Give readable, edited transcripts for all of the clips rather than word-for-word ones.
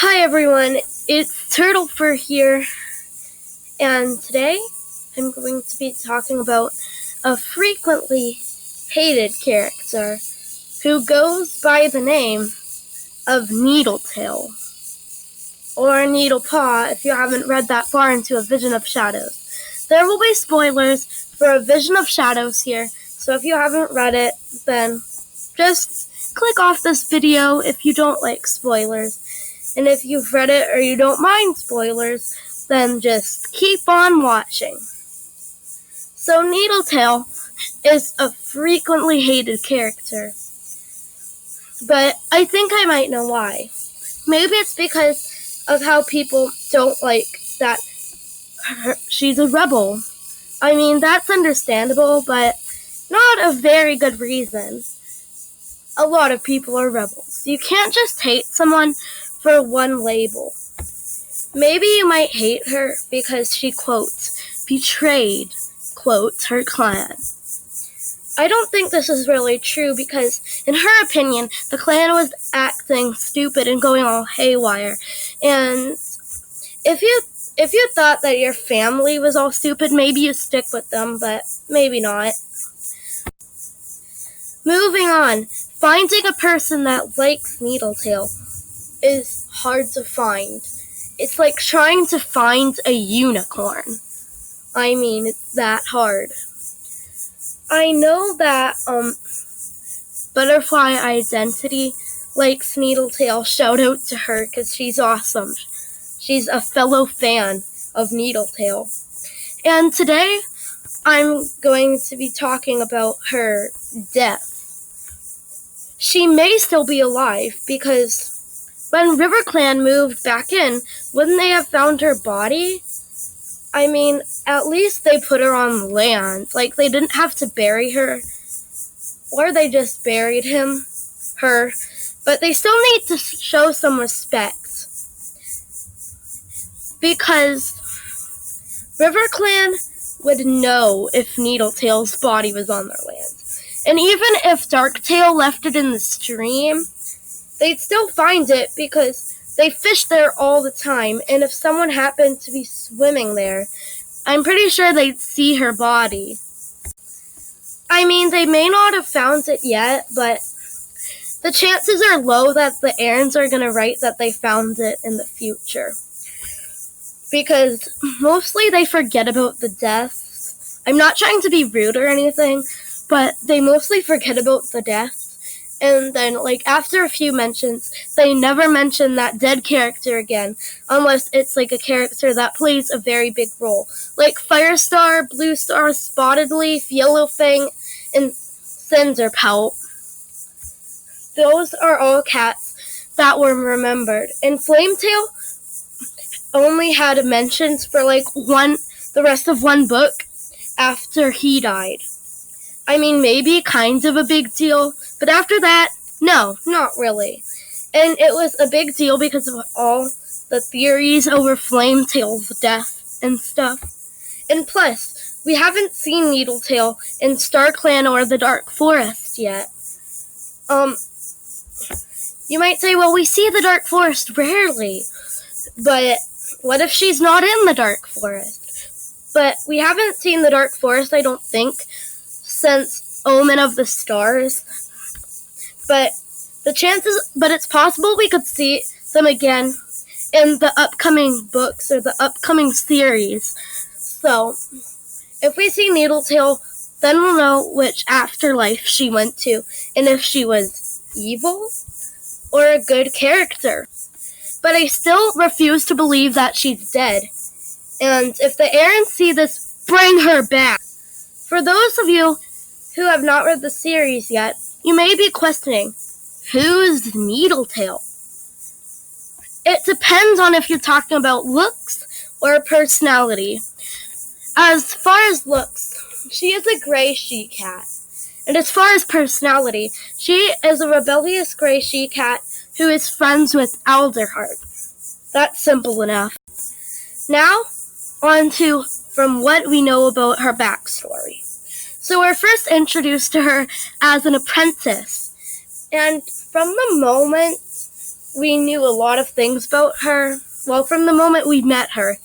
Hi everyone, it's Turtlefur here, and today I'm going to be talking about a frequently hated character who goes by the name of Needletail, or Needlepaw if you haven't read that far into A Vision of Shadows. There will be spoilers for A Vision of Shadows here, so if you haven't read it, then just click off this video if you don't like spoilers. And if you've read it or you don't mind spoilers, then just keep on watching. So Needletail is a frequently hated character, but I think I might know why. Maybe it's because of how people don't like that she's a rebel. I mean, that's understandable, but not a very good reason. A lot of people are rebels. You can't just hate someone for one label. Maybe you might hate her because she, quote, betrayed, quote, her clan. I don't think this is really true because, in her opinion, the clan was acting stupid and going all haywire. And if you thought that your family was all stupid, maybe you stick with them, but maybe not. Moving on, finding a person that likes Needletail is hard to find. It's like trying to find a unicorn. I mean, it's that hard. I know that Butterfly Identity likes Needletail. Shout out to her because she's awesome. She's a fellow fan of Needletail. And today I'm going to be talking about her death. She may still be alive because when RiverClan moved back in, wouldn't they have found her body? I mean, at least they put her on land. Like, they didn't have to bury her. Or they just buried her. But they still need to show some respect. Because RiverClan would know if Needletail's body was on their land. And even if Darktail left it in the stream, they'd still find it because they fish there all the time, and if someone happened to be swimming there, I'm pretty sure they'd see her body. I mean, they may not have found it yet, but the chances are low that the errands are going to write that they found it in the future. Because mostly they forget about the deaths. I'm not trying to be rude or anything, but they mostly forget about the deaths. And then, after a few mentions, they never mention that dead character again, unless it's, a character that plays a very big role. Like Firestar, Bluestar, Spotted Leaf, Yellowfang, and Cinderpelt. Those are all cats that were remembered. And Flametail only had mentions for, the rest of one book after he died. I mean, maybe kind of a big deal, but after that, no, not really. And it was a big deal because of all the theories over Flametail's death and stuff. And plus, we haven't seen Needletail in StarClan or the Dark Forest yet. You might say, well, we see the Dark Forest rarely, but what if she's not in the Dark Forest? But we haven't seen the Dark Forest, I don't think, since Omen of the Stars. But it's possible we could see them again in the upcoming books or the upcoming series. So, if we see Needletail, then we'll know which afterlife she went to, and if she was evil or a good character. But I still refuse to believe that she's dead. And if the errands see this, bring her back. For those of you who have not read the series yet, you may be questioning, who's Needletail? It depends on if you're talking about looks or personality. As far as looks, she is a gray she-cat. And as far as personality, she is a rebellious gray she-cat who is friends with Alderheart. That's simple enough. Now, on to from what we know about her backstory. So we're first introduced to her as an apprentice. And from the moment we knew a lot of things about her. Well, from the moment we met her,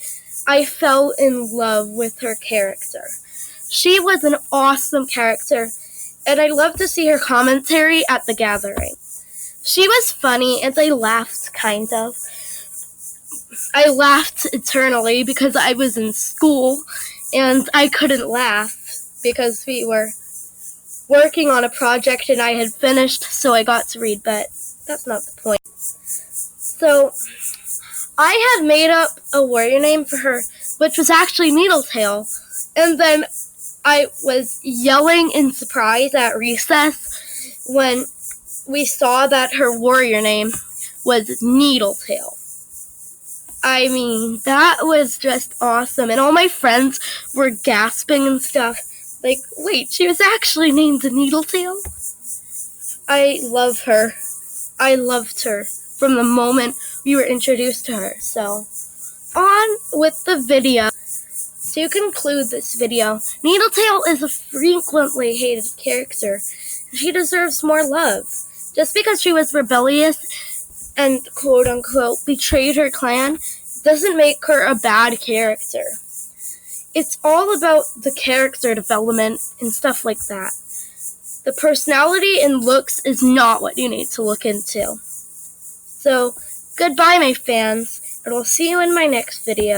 I fell in love with her character. She was an awesome character, and I loved to see her commentary at the gathering. She was funny, and I laughed, kind of. I laughed eternally because I was in school, and I couldn't laugh because we were working on a project and I had finished, so I got to read, but that's not the point. So, I had made up a warrior name for her, which was actually Needletail, and then I was yelling in surprise at recess when we saw that her warrior name was Needletail. I mean, that was just awesome, and all my friends were gasping and stuff. Like, wait, she was actually named Needletail? I love her. I loved her from the moment we were introduced to her. So, on with the video. To conclude this video, Needletail is a frequently hated character. She deserves more love. Just because she was rebellious and quote-unquote betrayed her clan doesn't make her a bad character. It's all about the character development and stuff like that. The personality and looks is not what you need to look into. So, goodbye my fans, and I'll see you in my next video.